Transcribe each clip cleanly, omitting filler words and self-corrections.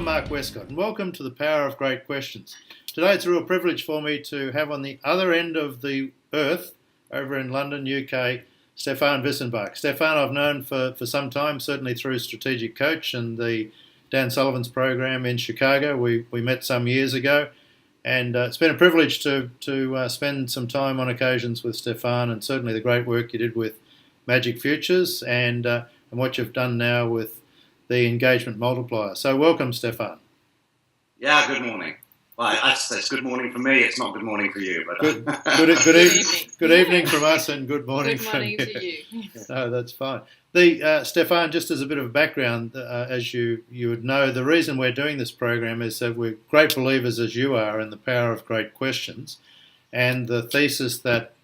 Mark Westcott, and welcome to the Power of Great Questions. Today it's a real privilege for me to have on the other end of the earth, over in London, UK, Stefan Wissenbach. Stefan I've known for some time, certainly through Strategic Coach and the Dan Sullivan's program in Chicago. We met some years ago, and it's been a privilege to spend some time on occasions with Stefan, and certainly the great work you did with Magic Futures and what you've done now with the engagement multiplier. So welcome, Stefan. Yeah, good morning. Well, it's good morning for me. It's not good morning for you. But good evening from us, and good morning to you. No, that's fine. Stefan, just as a bit of background, as you would know, the reason we're doing this program is that we're great believers, as you are, in the power of great questions, and the thesis that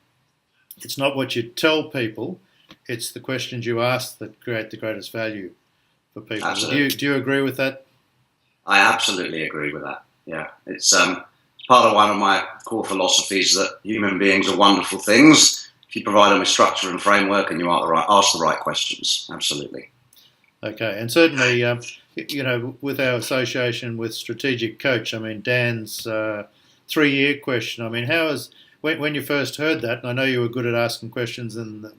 it's not what you tell people, it's the questions you ask that create the greatest value for people. Absolutely. Do you agree with that? I absolutely agree with that. Yeah, it's part of one of my core philosophies that human beings are wonderful things if you provide them with structure and framework and you ask the right questions. Absolutely. Okay, and certainly, with our association with Strategic Coach, I mean, Dan's 3-year question. I mean, when you first heard that, and I know you were good at asking questions, and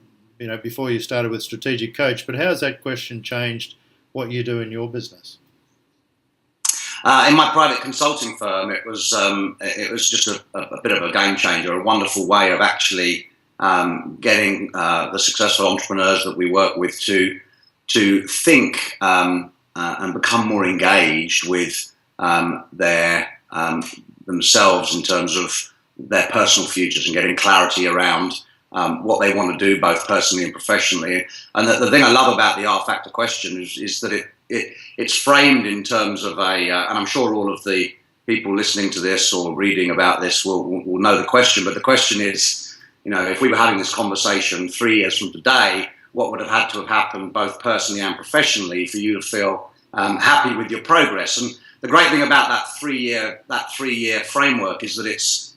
before you started with Strategic Coach, but how has that question changed what you do in your business? In my private consulting firm, it was just a bit of a game changer, a wonderful way of actually getting the successful entrepreneurs that we work with to think and become more engaged with themselves in terms of their personal futures and getting clarity around what they want to do, both personally and professionally. And the thing I love about the R-Factor question is that it's framed in terms of and I'm sure all of the people listening to this or reading about this will know the question, but the question is, if we were having this conversation 3 years from today, what would have had to have happened both personally and professionally for you to feel happy with your progress? And the great thing about that 3-year framework is that it's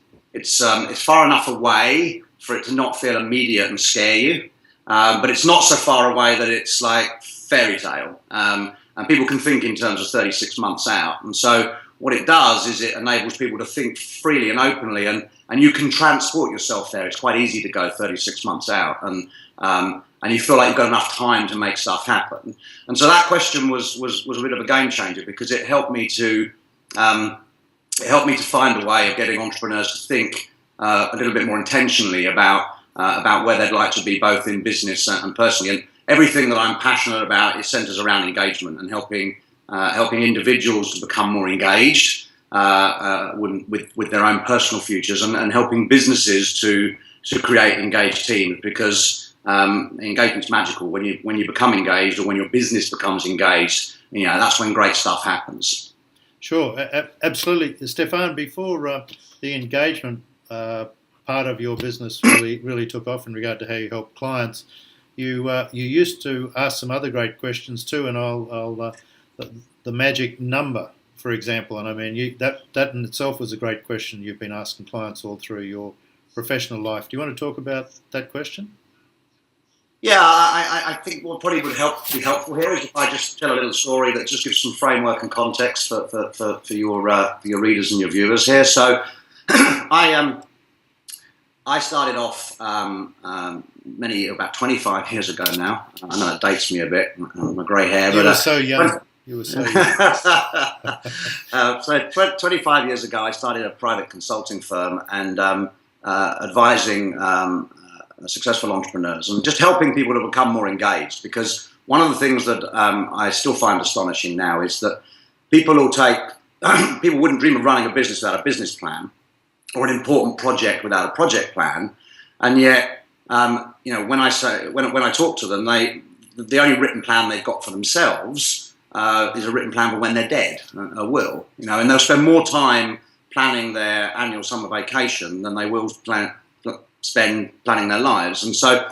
far enough away for it to not feel immediate and scare you, but it's not so far away that it's like fairy tale. And people can think in terms of 36 months out. And so what it does is it enables people to think freely and openly, and you can transport yourself there. It's quite easy to go 36 months out, and you feel like you've got enough time to make stuff happen. And so that question was a bit of a game changer, because it helped me to find a way of getting entrepreneurs to think a little bit more intentionally about where they'd like to be, both in business and personally. And everything that I'm passionate about, it centres around engagement and helping individuals to become more engaged with their own personal futures, and helping businesses to create engaged teams, because engagement's magical. When you become engaged, or when your business becomes engaged, that's when great stuff happens. Sure, absolutely. Stefan, before the engagement part of your business really took off in regard to how you help clients, you used to ask some other great questions too, and the magic number, for example, and I mean that in itself was a great question you've been asking clients all through your professional life. Do you want to talk about that question? Yeah, I think what probably would be helpful here is if I just tell a little story that just gives some framework and context for your readers and your viewers here. So I started off about 25 years ago now. I know it dates me a bit, my grey hair. You were so young. You were so young. So 25 years ago, I started a private consulting firm and advising successful entrepreneurs and just helping people to become more engaged. Because one of the things that I still find astonishing now is that people wouldn't dream of running a business without a business plan, or an important project without a project plan, and yet, when I talk to them, the only written plan they've got for themselves is a written plan for when they're dead, a will, and they'll spend more time planning their annual summer vacation than they will spend planning their lives. And so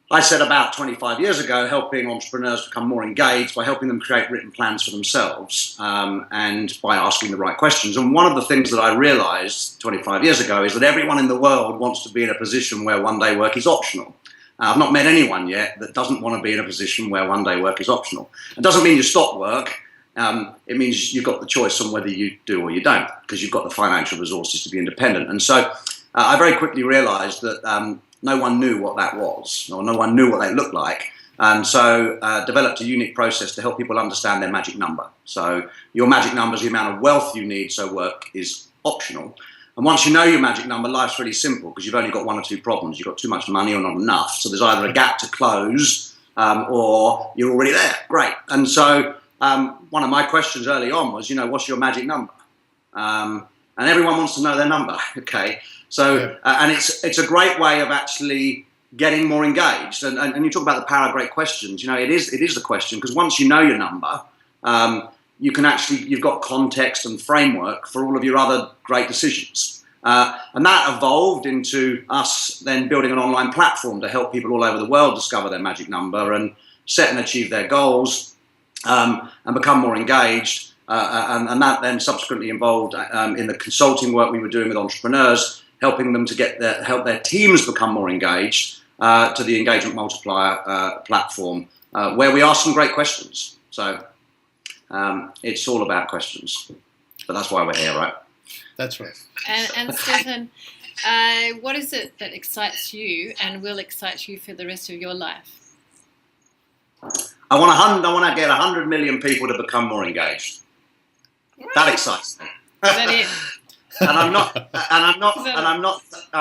I said about 25 years ago, helping entrepreneurs become more engaged by helping them create written plans for themselves, and by asking the right questions. And one of the things that I realized 25 years ago is that everyone in the world wants to be in a position where one-day work is optional. I've not met anyone yet that doesn't want to be in a position where one-day work is optional. It doesn't mean you stop work. it means you've got the choice on whether you do or you don't, because you've got the financial resources to be independent. And so I very quickly realised that no one knew what that was, or no one knew what they looked like. And so developed a unique process to help people understand their magic number. So your magic number is the amount of wealth you need, so work is optional. And once you know your magic number, life's really simple, because you've only got one or two problems. You've got too much money or not enough. So there's either a gap to close or you're already there. Great. And so one of my questions early on was, what's your magic number? And everyone wants to know their number. Okay. So, and it's a great way of actually getting more engaged. And you talk about the power of great questions. It is the question, because once you know your number, you've got context and framework for all of your other great decisions. And that evolved into us then building an online platform to help people all over the world discover their magic number and set and achieve their goals and become more engaged. And that then subsequently involved in the consulting work we were doing with entrepreneurs, helping them to help their teams become more engaged to the Engagement Multiplier platform, where we ask some great questions. So it's all about questions, but that's why we're here, right? That's right. And Stefan, what is it that excites you and will excite you for the rest of your life? I want to get 100 million people to become more engaged. Right. That excites me. Is that it? And I'm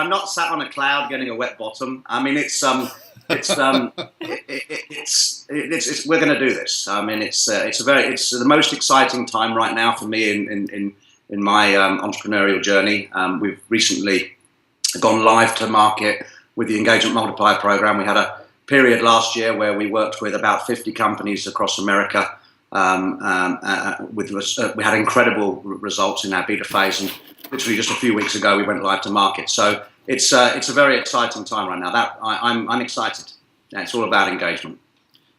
not sat on a cloud getting a wet bottom. I mean, we're going to do this. I mean, it's the most exciting time right now for me in my entrepreneurial journey. We've recently gone live to market with the Engagement Multiplier program. We had a period last year where we worked with about 50 companies across America. We had incredible results in our beta phase, and literally just a few weeks ago we went live to market. So it's a very exciting time right now. I'm excited. Yeah, it's all about engagement.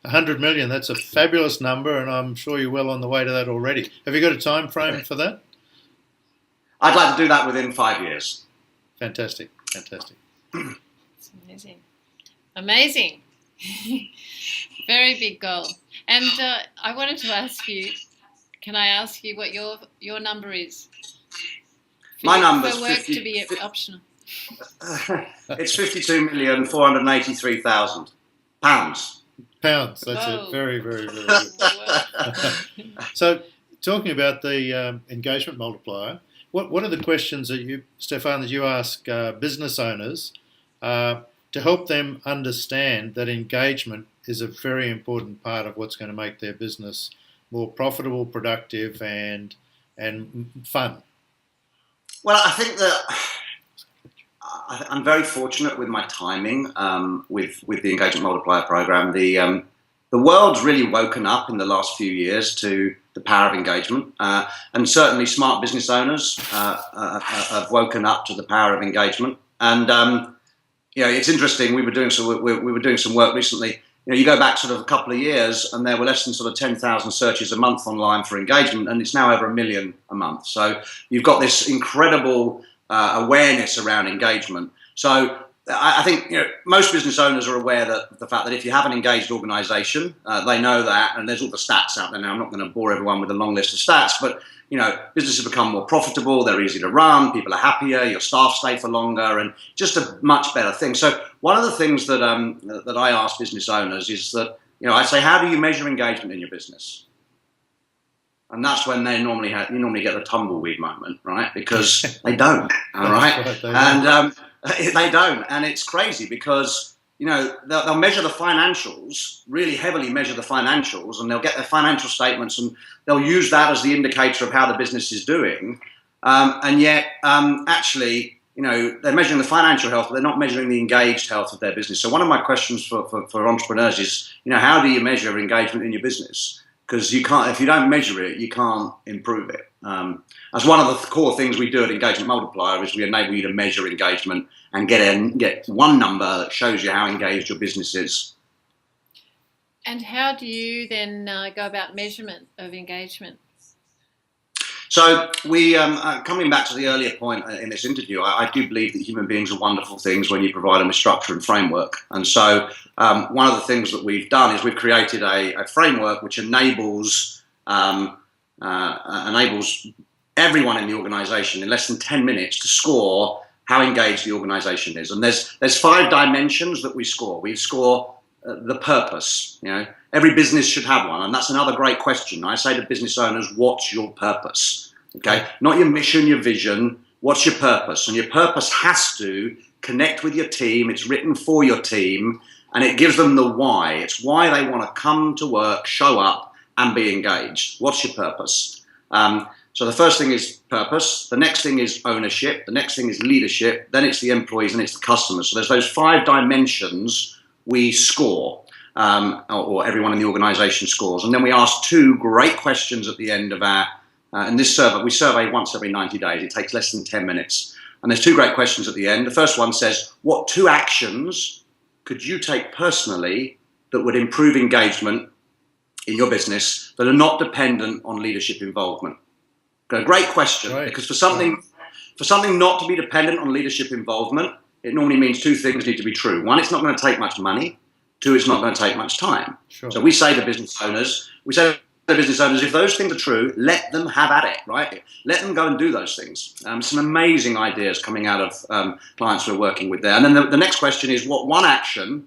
100 million, that's a fabulous number, and I'm sure you're well on the way to that already. Have you got a time frame for that? I'd like to do that within 5 years. Fantastic. It's amazing. Very big goal. And I wanted to ask you, can I ask you what your number is? My number is work to be optional. It's 52,483,000 pounds. Pounds. That's it. Very, very, very good. So, talking about the engagement multiplier, what are the questions that you, Stefan, that you ask business owners to help them understand that engagement is a very important part of what's going to make their business more profitable, productive, and fun? Well, I think that I'm very fortunate with my timing with the Engagement Multiplier program. The world's really woken up in the last few years to the power of engagement, and certainly smart business owners have woken up to the power of engagement. And it's interesting. We were doing some work recently. You go back sort of a couple of years, and there were less than sort of 10,000 searches a month online for engagement, and it's now over 1 million a month. So you've got this incredible awareness around engagement. So I think most business owners are aware that the fact that if you have an engaged organisation, they know that, and there's all the stats out there now. I'm not going to bore everyone with a long list of stats, but businesses become more profitable, they're easy to run, people are happier, your staff stay for longer, and just a much better thing. So one of the things that that I ask business owners is that I say, how do you measure engagement in your business? And that's when you normally get the tumbleweed moment, right? Because they don't, all right? They don't, and it's crazy because they'll measure the financials, really heavily measure the financials, and they'll get their financial statements and they'll use that as the indicator of how the business is doing. And yet, actually, they're measuring the financial health, but they're not measuring the engaged health of their business. So one of my questions for entrepreneurs is, how do you measure engagement in your business? Because if you don't measure it, you can't improve it. As one of the core things we do at Engagement Multiplier is we enable you to measure engagement and get one number that shows you how engaged your business is. And how do you then go about measurement of engagement? So we, coming back to the earlier point in this interview, I do believe that human beings are wonderful things when you provide them with structure and framework. And so one of the things that we've done is we've created a framework which enables enables everyone in the organisation in less than 10 minutes to score how engaged the organisation is. And there's 5 dimensions that we score. We score the purpose. Every business should have one, and that's another great question. I say to business owners, what's your purpose? Okay, not your mission, your vision. What's your purpose? And your purpose has to connect with your team. It's written for your team, and it gives them the why. It's why they want to come to work, show up, and be engaged. What's your purpose? So the first thing is purpose. The next thing is ownership. The next thing is leadership. Then it's the employees, and it's the customers. So there's those 5 dimensions we score, or everyone in the organisation scores. And then we ask 2 great questions at the end of our, in this survey, we survey once every 90 days. It takes less than 10 minutes. And there's 2 great questions at the end. The first one says, what 2 actions could you take personally that would improve engagement in your business that are not dependent on leadership involvement? A great question, right. Because for something not to be dependent on leadership involvement, it normally means 2 things need to be true. 1, it's not going to take much money. 2, it's not going to take much time. Sure. So we say to business owners, if those things are true, let them have at it, right? Let them go and do those things. Some amazing ideas coming out of clients we're working with there. And then the next question is, what 1 action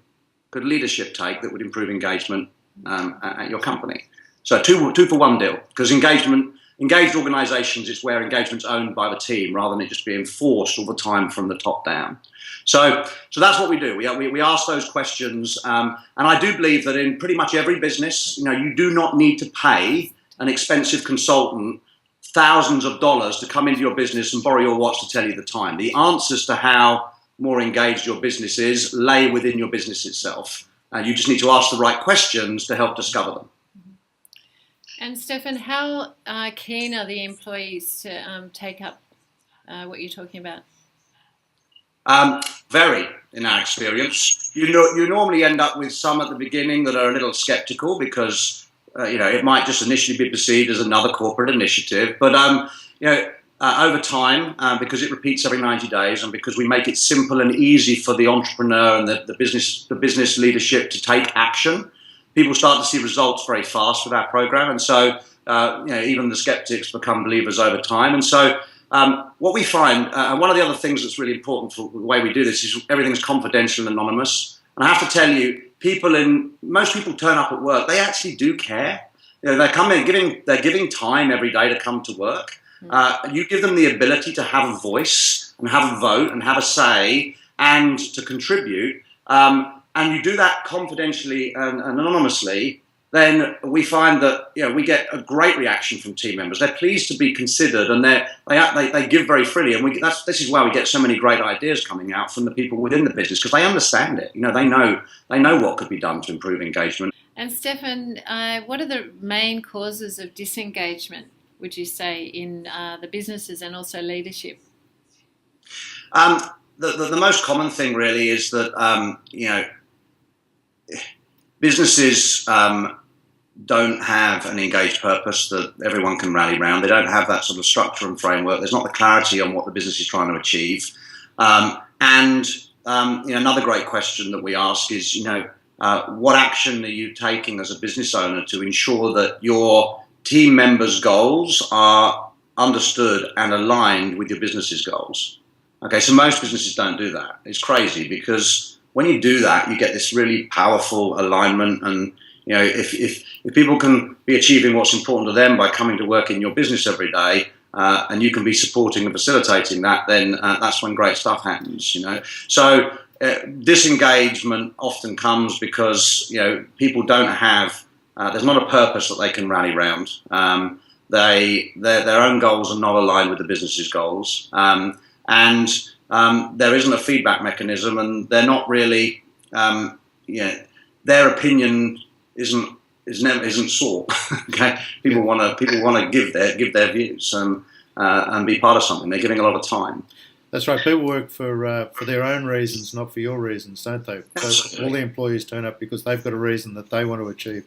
could leadership take that would improve engagement at your company? So 2 for 1 deal, because engaged organisations is where engagement's owned by the team rather than it just being forced all the time from the top down. So that's what we do. We ask those questions, and I do believe that in pretty much every business, you do not need to pay an expensive consultant thousands of dollars to come into your business and borrow your watch to tell you the time. The answers to how more engaged your business is lay within your business itself, and you just need to ask the right questions to help discover them. And Stefan, how keen are the employees to take up what you're talking about? Very, in our experience. You normally end up with some at the beginning that are a little sceptical because it might just initially be perceived as another corporate initiative. But over time, because it repeats every 90 days, and because we make it simple and easy for the entrepreneur and the business leadership to take action, people start to see results very fast with our program, and so even the skeptics become believers over time. And so what we find, and one of the other things that's really important for the way we do this, is everything's confidential and anonymous. And I have to tell you, most people turn up at work, they actually do care. They're giving time every day to come to work. You give them the ability to have a voice and have a vote and have a say and to contribute. And you do that confidentially and anonymously, then we find that we get a great reaction from team members. They're pleased to be considered, and they give very freely. And this is why we get so many great ideas coming out from the people within the business, because they understand it. They know what could be done to improve engagement. And Stefan, what are the main causes of disengagement, would you say, in the businesses and also leadership? The most common thing really is that businesses don't have an engaged purpose that everyone can rally around. They don't have that sort of structure and framework. There's not the clarity on what the business is trying to achieve. Another great question that we ask is, what action are you taking as a business owner to ensure that your team members' goals are understood and aligned with your business's goals? Okay, so most businesses don't do that. It's crazy, because when you do that, you get this really powerful alignment. And if people can be achieving what's important to them by coming to work in your business every day, and you can be supporting and facilitating that, then that's when great stuff happens. So disengagement often comes because people don't have. There's not a purpose that they can rally around. Their own goals are not aligned with the business's goals. And there isn't a feedback mechanism, and they're not really, their opinion isn't sought. Okay, people want to give their views and be part of something. They're giving a lot of time. That's right. People work for their own reasons, not for your reasons, don't they? So all the employees turn up because they've got a reason that they want to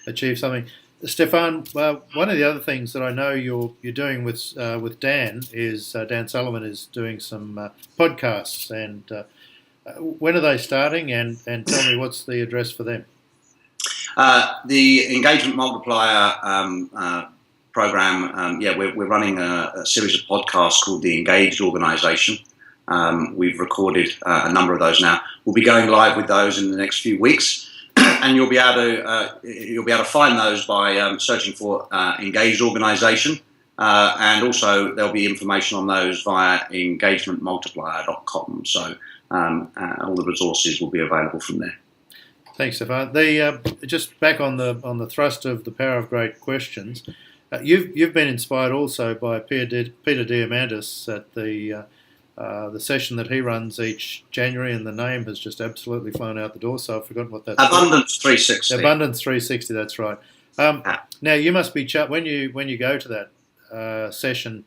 achieve something. Stefan, one of the other things that I know you're doing with Dan is Dan Sullivan is doing some podcasts, and when are they starting? And tell me, what's the address for them? The Engagement Multiplier program, we're running a series of podcasts called The Engaged Organisation. We've recorded a number of those now. We'll be going live with those in the next few weeks, and you'll be able to find those by searching for Engaged Organisation, and also there'll be information on those via engagementmultiplier.com. So all the resources will be available from there. Thanks, Stefan. Just back on the thrust of the power of great questions. You've been inspired also by Peter Diamandis at the session that he runs each January, and the name has just absolutely flown out the door, so I've forgotten what that's Abundance 360. Abundance 360, that's right. Now, you must be when you go to that session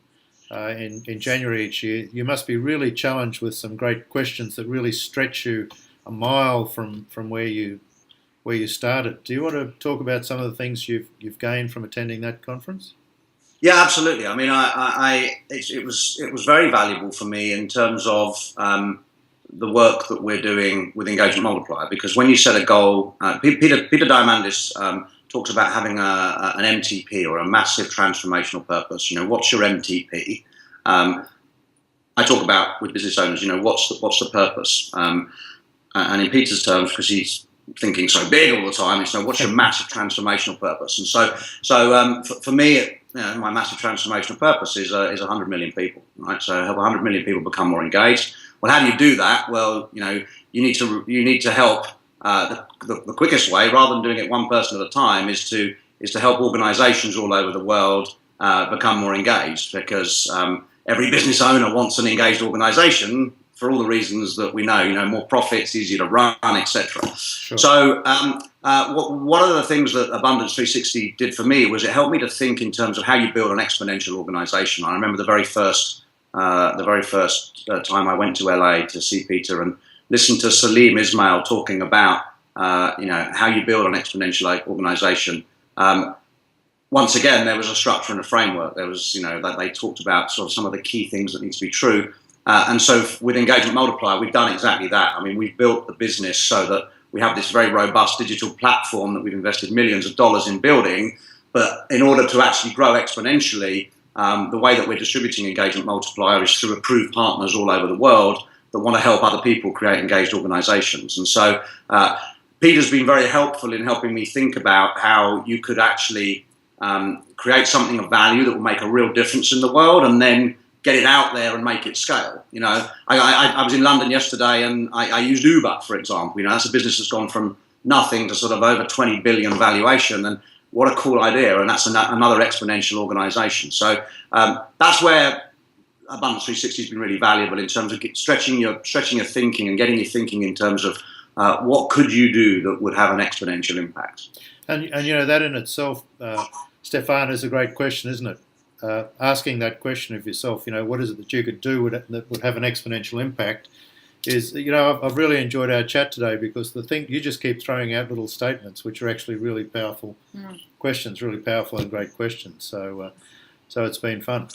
in January each year, you must be really challenged with some great questions that really stretch you a mile from where you started. Do you want to talk about some of the things you've gained from attending that conference? Yeah, absolutely. I mean, it was very valuable for me in terms of the work that we're doing with Engagement Multiplier, because when you set a goal, Peter Diamandis talks about having an MTP, or a massive transformational purpose. What's your MTP? I talk about with business owners, what's the purpose? And in Peter's terms, because he's thinking so big all the time, it's what's your massive transformational purpose? And so for me, my massive transformational purpose is 100 million people, right? So help 100 million people become more engaged. Well, how do you do that? Well, you need to help. The quickest way, rather than doing it one person at a time, is to help organisations all over the world become more engaged, because every business owner wants an engaged organisation, for all the reasons that we know, more profits, easier to run, etc. Sure. So one of the things that Abundance 360 did for me was it helped me to think in terms of how you build an exponential organisation. I remember the very first time I went to LA to see Peter and listened to Salim Ismail talking about how you build an exponential organisation. Once again, there was a structure and a framework. There was, that they talked about sort of some of the key things that need to be true. And so with Engagement Multiplier, we've done exactly that. I mean, we've built the business so that we have this very robust digital platform that we've invested millions of dollars in building. But in order to actually grow exponentially, the way that we're distributing Engagement Multiplier is through approved partners all over the world that want to help other people create engaged organizations. And so Peter's been very helpful in helping me think about how you could actually create something of value that will make a real difference in the world, and then get it out there and make it scale. I was in London yesterday, and I used Uber, for example. That's a business that's gone from nothing to sort of over 20 billion valuation, and what a cool idea. And that's another exponential organization. So that's where Abundance 360 has been really valuable in terms of stretching your thinking and getting your thinking in terms of what could you do that would have an exponential impact. And that in itself, Stefan, is a great question, isn't it? Asking that question of yourself, what is it that you could do that would have an exponential impact, is, I've really enjoyed our chat today, because the thing, you just keep throwing out little statements which are actually really powerful questions, really powerful and great questions. So it's been fun.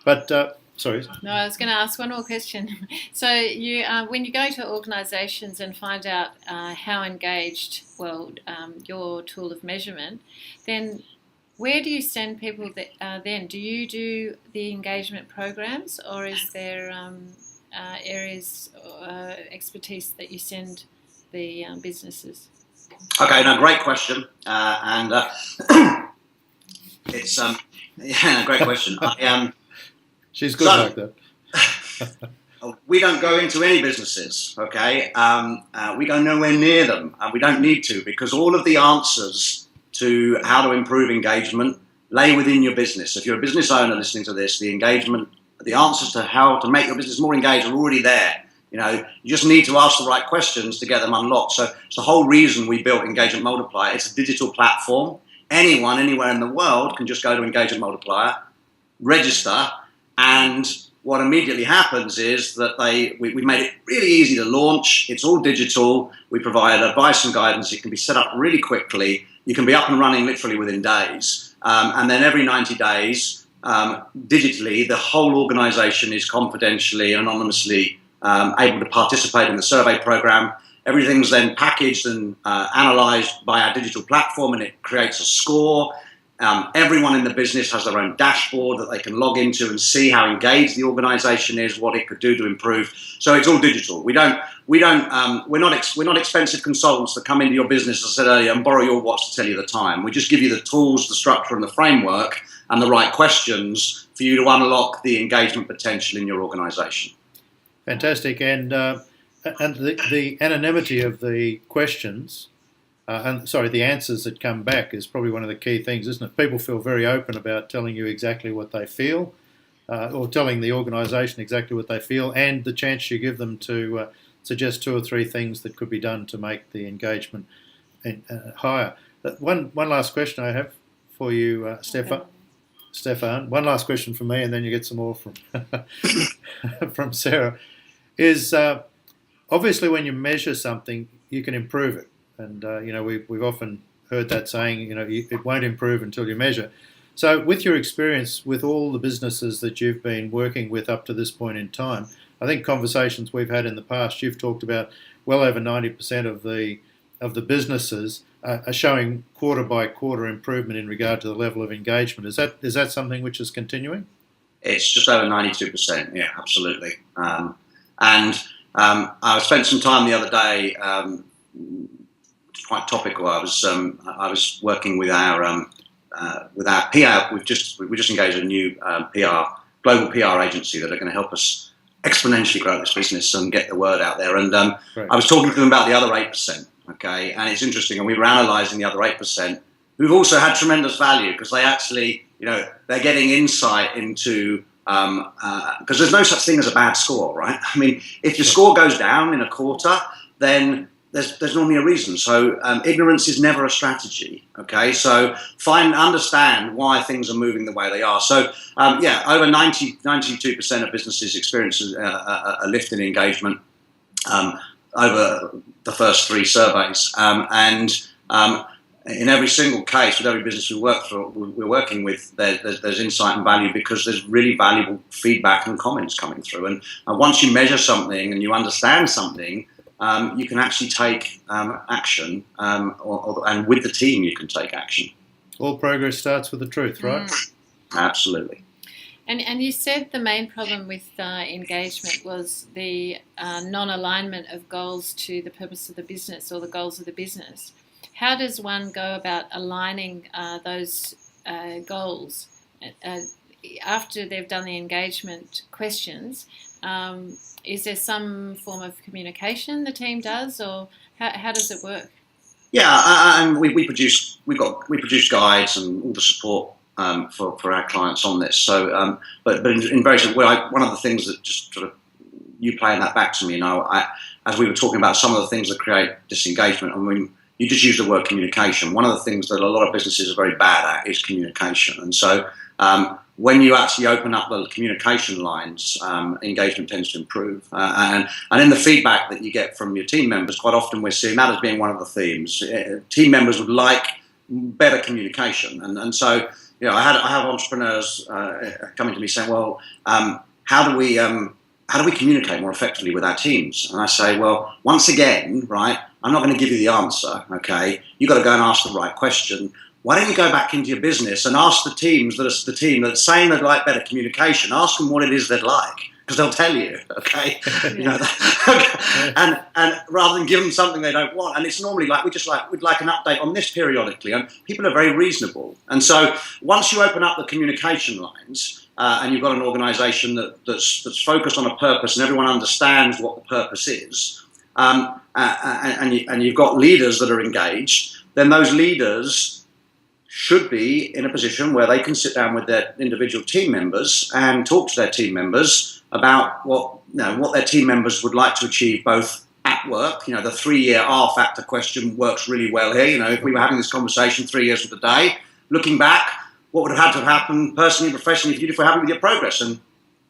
But sorry. No, I was going to ask one more question. So you, when you go to organisations and find out how engaged, your tool of measurement, then where do you send people then? Do you do the engagement programs, or is there areas, expertise that you send the businesses? Okay, no, great question. It's great question. She's good like that. We don't go into any businesses, okay? We go nowhere near them, and we don't need to, because all of the answers to how to improve engagement lay within your business. If you're a business owner listening to this, the answers to how to make your business more engaged are already there. You just need to ask the right questions to get them unlocked. So it's the whole reason we built Engagement Multiplier. It's a digital platform. Anyone, anywhere in the world can just go to Engagement Multiplier, register, and what immediately happens is that we made it really easy to launch. It's all digital. We provide advice and guidance. It can be set up really quickly. You can be up and running literally within days. And then every 90 days, digitally, the whole organization is confidentially and anonymously able to participate in the survey program. Everything's then packaged and analyzed by our digital platform, and it creates a score. Everyone in the business has their own dashboard that they can log into and see how engaged the organisation is, what it could do to improve. So it's all digital. We're not expensive consultants that come into your business, as I said earlier, and borrow your watch to tell you the time. We just give you the tools, the structure, and the framework, and the right questions for you to unlock the engagement potential in your organisation. Fantastic, and the anonymity of the questions. The answers that come back is probably one of the key things, isn't it? People feel very open about telling you exactly what they feel, or telling the organisation exactly what they feel, and the chance you give them to suggest 2 or 3 things that could be done to make the engagement higher. One last question I have for you, Stefan. One last question from me, and then you get some more from from Sarah. Is obviously when you measure something, you can improve it. And, we've often heard that saying, it won't improve until you measure. So with your experience with all the businesses that you've been working with up to this point in time, I think conversations we've had in the past, you've talked about well over 90% of the businesses are showing quarter by quarter improvement in regard to the level of engagement. Is that something which is continuing? It's just over 92%, yeah, absolutely. I spent some time the other day, quite topical. I was working with our PR. We just engaged a new global PR agency that are going to help us exponentially grow this business and get the word out there. And Right. I was talking to them about the other 8%. Okay, and it's interesting. And we were analysing the other 8%, who've also had tremendous value because they actually, they're getting insight into. Because there's no such thing as a bad score, right? I mean, if your score goes down in a quarter, then there's normally a reason. So ignorance is never a strategy. Okay, so understand why things are moving the way they are. So over 92% of businesses experience a lift in engagement over the first 3 surveys, in every single case, with every business we're working with, there's insight and value because there's really valuable feedback and comments coming through. And once you measure something and you understand something, you can actually take action, and with the team you can take action. All progress starts with the truth, right? Absolutely. And you said the main problem with engagement was the non-alignment of goals to the purpose of the business or the goals of the business. How does one go about aligning those goals after they've done the engagement questions? Is there some form of communication the team does, or how does it work? Yeah, and we produce guides and all the support for our clients on this. So, but in very simple way, one of the things that just sort of you playing that back to me, as we were talking about some of the things that create disengagement, I mean, you just use the word communication. One of the things that a lot of businesses are very bad at is communication. And so when you actually open up the communication lines, engagement tends to improve. And in the feedback that you get from your team members, quite often we're seeing that as being one of the themes. Team members would like better communication. And so, I have entrepreneurs coming to me saying, well, how do we communicate more effectively with our teams? And I say, well, once again, right, I'm not going to give you the answer, okay? You've got to go and ask the right question. Why don't you go back into your business and ask the team that's saying they'd like better communication, ask them what it is they'd like, because they'll tell you, okay? And rather than give them something they don't want. And it's normally like, we'd like an update on this periodically. And people are very reasonable. And so once you open up the communication lines, and you've got an organisation that's focused on a purpose and everyone understands what the purpose is, and you've got leaders that are engaged, then those leaders should be in a position where they can sit down with their individual team members and talk to their team members about what their team members would like to achieve both at work. The 3-year R factor question works really well here. If we were having this conversation 3 years from today, looking back, what would have had to have happened personally and professionally if we're happy with your progress? And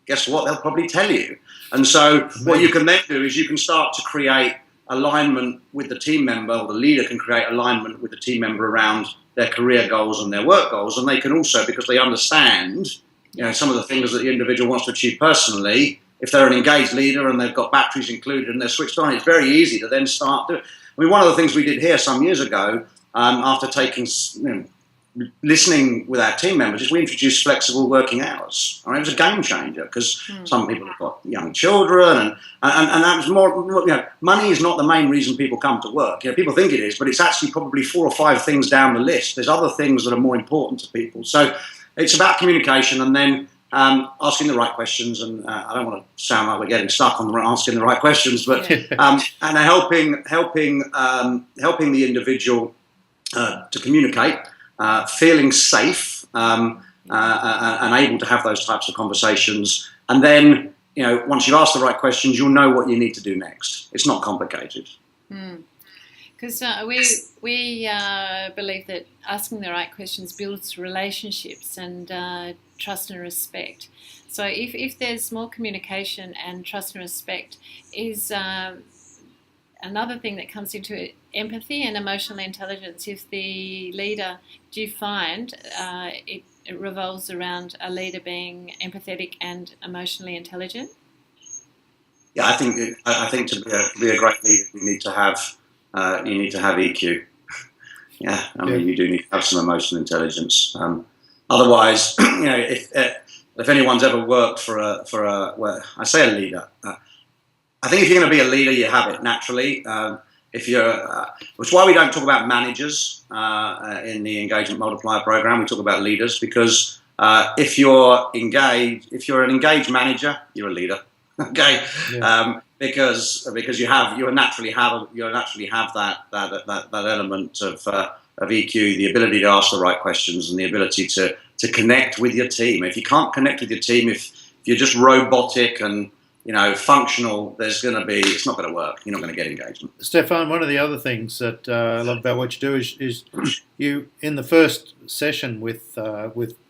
guess what? They'll probably tell you. And so what you can then do is you can start to create alignment with the team member, or the leader can create alignment with the team member around their career goals and their work goals. And they can also, because they understand, some of the things that the individual wants to achieve personally, if they're an engaged leader and they've got batteries included and they're switched on, it's very easy to then start doing. I mean, one of the things we did here some years ago, after taking listening with our team members is we introduced flexible working hours. I mean, it was a game changer because some people have got young children, and that was more. Money is not the main reason people come to work. People think it is, but it's actually probably 4 or 5 things down the list. There's other things that are more important to people. So it's about communication, and then asking the right questions. And I don't want to sound like we're getting stuck on asking the right questions, but and helping the individual to communicate. Feeling safe and able to have those types of conversations, and then once you've asked the right questions, you'll know what you need to do next. It's not complicated. Because we believe that asking the right questions builds relationships and trust and respect. So if there's more communication and trust and respect is another thing that comes into it, empathy and emotional intelligence. If the leader, do you find it revolves around a leader being empathetic and emotionally intelligent? Yeah, I think to be a great leader, you need to have EQ. Yeah, I mean, you do need to have some emotional intelligence. Otherwise, if anyone's ever worked for a well, I say a leader. I think if you're going to be a leader, you have it naturally. Which is why we don't talk about managers in the Engagement Multiplier program. We talk about leaders because if you're an engaged manager, you're a leader. Okay, yeah. Because you naturally have that element of EQ, the ability to ask the right questions and the ability to connect with your team. If you can't connect with your team, if you're just robotic and functional, it's not going to work. You're not going to get engagement. Stefan, one of the other things that I love about what you do is you, in the first session with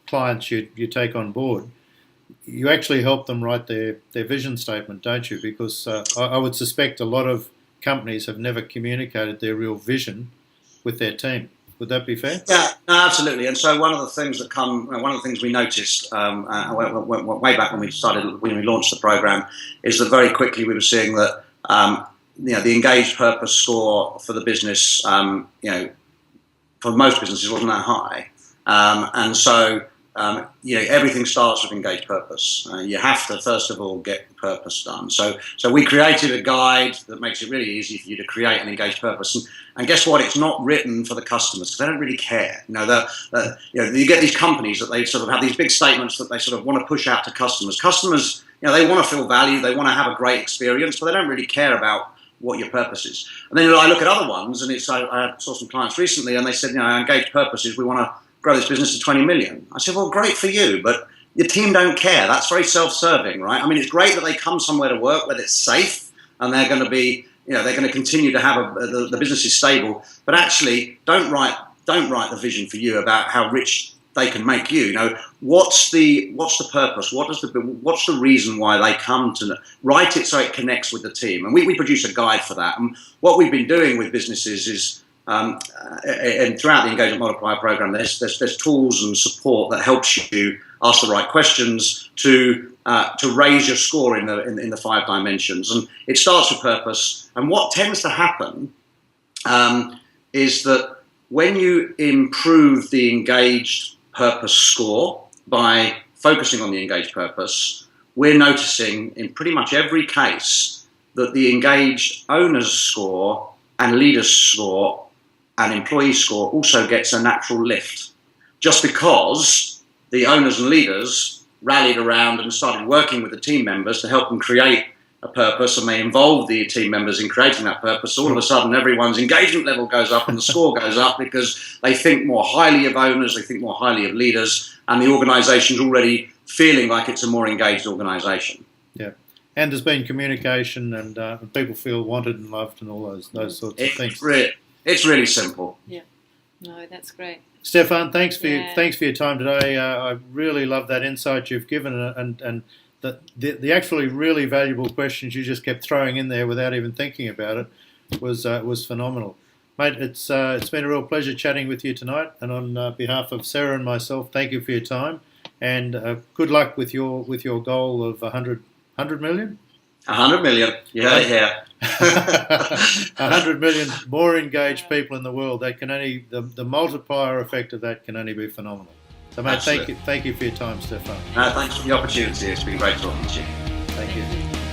clients you take on board, you actually help them write their vision statement, don't you? Because I would suspect a lot of companies have never communicated their real vision with their team. Would that be fair? Yeah, no, absolutely. And so one of the things we noticed way back when we launched the program is that very quickly we were seeing that the engaged purpose score for the business, for most businesses wasn't that high, and so everything starts with engaged purpose. You have to first of all get the purpose done. So we created a guide that makes it really easy for you to create an engaged purpose. And guess what? It's not written for the customers because they don't really care. You get these companies that they sort of have these big statements that they sort of want to push out to customers. Customers, they want to feel valued, they want to have a great experience, but they don't really care about what your purpose is. And then I look at other ones, and I saw some clients recently, and they said, our engaged purpose is we want to grow this business to 20 million. I said, well, great for you, but your team don't care. That's very self-serving, right? I mean, it's great that they come somewhere to work where it's safe and they're going to be, they're going to continue to have the business is stable, but actually don't write the vision for you about how rich they can make you. What's the purpose? What's the reason why they come to write it so it connects with the team? And we produce a guide for that. And what we've been doing with businesses is, and throughout the Engagement Multiplier program, there's tools and support that helps you ask the right questions to raise your score in the 5 dimensions. And it starts with purpose. And what tends to happen is that when you improve the engaged purpose score by focusing on the engaged purpose, we're noticing in pretty much every case that the engaged owner's score and leader's score and employee score also gets a natural lift, just because the owners and leaders rallied around and started working with the team members to help them create a purpose, and they involved the team members in creating that purpose. All of a sudden, everyone's engagement level goes up and the score goes up because they think more highly of owners, they think more highly of leaders, and the organisation's already feeling like it's a more engaged organisation. Yeah. And there's been communication, and people feel wanted and loved and all those sorts of things. It's really simple. Yeah. No, that's great. Stefan, thanks for your time today. I really love that insight you've given, and the actually really valuable questions you just kept throwing in there without even thinking about it was phenomenal, mate. It's been a real pleasure chatting with you tonight, and on behalf of Sarah and myself, thank you for your time, and good luck with your goal of 100 million. 100 million. You heard it here. 100 million more engaged people in the world. That can only the multiplier effect of that can only be phenomenal. So, mate, thank you for your time, Stefan. No, thanks for the opportunity. It's been great talking to you. Thank you.